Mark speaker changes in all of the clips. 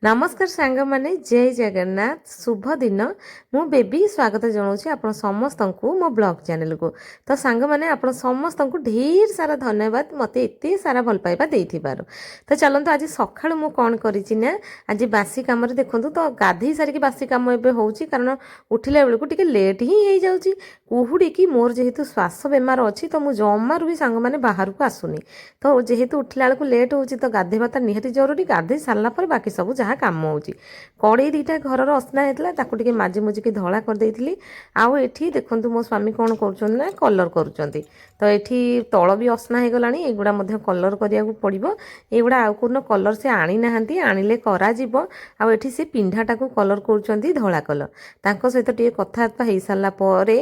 Speaker 1: नमस्कार सांग माने जय जगन्नाथ शुभ दिन मु बेबी स्वागत जनाऊँ आप समस्त को मो ब्लॉग चैनल को। तो सांग माने आप समस्त को ढेर सारा धन्यवाद मत एत सारा भल पाइबा देथिबार। तो चलते आज सकाळु मु कौन करिना आज बासी कम देखूँ तो गाधे सारिक बासी कम एवं हो कारण उठिला बेलू टे लेट ही हो जाऊँगी कुहुड़ी की मोर जेहेतु श्वास बेमार अच्छी तो मुझे जमारू भी सांग मैंने बाहर को आसुनी तो जेहेतु उठिला बेलू लेट हो तो गाधेवाटा निहाती जरूरी गाधे सारापर बाकी सब जहाँ काम होची कड़े दीटा घर असना होता टे माजी मुजिकी धला करदे आउ एठी देखंतु मो स्वामी कौन कर कलर करुँच तो ये तल भी असना हो गला एगुड़ा कलर करिया पड़ो एगुड़ा आउ कौन कलर से आनी ना आनिले करा आठी से पिंडाटा को कलर कर धला कलर तांको सहित टे कथबार्ता हो सारा पर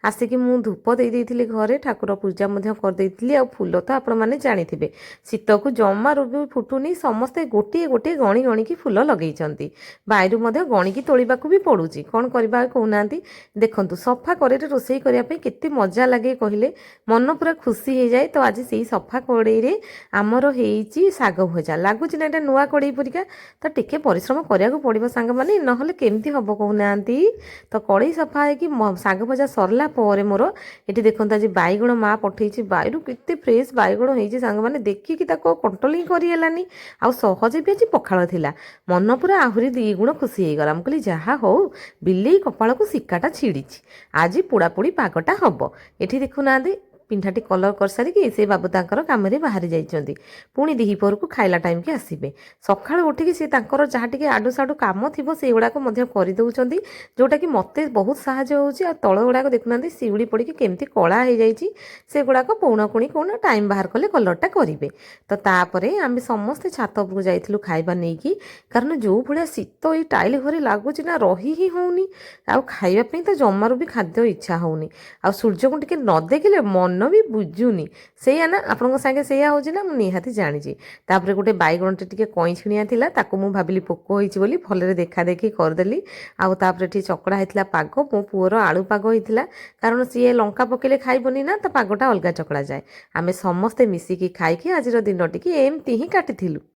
Speaker 1: आसिकी मु धूप दे देइथिली घरे ठाकुर पूजा करदेइथिली आ फूल तो आपण मैंने जानी शीत को जमारू भी फुटुनी समस्ते गोटे गोटे गणी गणी की फूल लगे बायरु गणिकी तोड़ा भी पड़ुची कौन करवा कहना देखु सफा कड़े रोषे करने केते मजा लगे कहले मन पूरा खुशी हो जाए। तो आज से सफा कड़े आमर हो साग भजा लगुच ना नुआ कड़े परिका तो टिके परिश्रम कराया पड़ो सांग मैंने ना केमती हम कहना तो कड़े सफा हो साग भजा सरला पर मोर ये देखो आज बैगण माँ पठे बायरु केते फ्रेश बैगण हो सांग मैंने देखिकी कंट्रोल ही करहलानी आउ सहजे भी आज पखाड़ थिला मन पूरा आहरी दी गुण खुशी हो गला। मुझे जहाँ हो बिल्ली कपाल को शिकाटा छिड़ी आज पोड़ापोड़ी पागटा हम ये देखुना पिंडाटी कलर कर सारिकी से बाबू तांकर काम बाहरी जाइछन्ती पुणी दिहीपर को खाइला टाइम के आसीबे सकाळ उठिकी से तांकर जहाँ टिके आडू साडू काम थिबो से गुड़ाक मध्य कर दउछन्ती जोटा कि मते बहुत साहाय्य होउची आ तळ गुड़ाक देखुना सिउड़ी पड़िकी केमती कला हो जाइछि से गुड़ाक पौना पुणी कौन टाइम बाहर कले कलरटा करेंगे। तो तापरे आम समस्ते छात उपरକୁ जाइथिलु खाइबा नेकी कारण जो भाया शीत ये टाइल घरे लगुच ना रही ही होनी आ खाइबा तो जमारू भी खाद्य इच्छा होनी आ सूर्य को टिके न देखिले मन भी बुझुनी से ना आपण सागे से हो निहाती जानी तापर गोटे बैगणटे टिके कई छिणिया थिला ताको मु भाबिली पोक होईची बोली भलरे देखा देखी करदेली आउ तापर एठी चकड़ा हेतिला पाग मो पुअर आलू पाग होइथिला कारण सी लंका पकेले खाइबनी ना तो पागटा अलगा चकड़ा जाए आमे समस्ते मिसिकी खाइकी आज दिन टिके एमती ही काटिथिलु।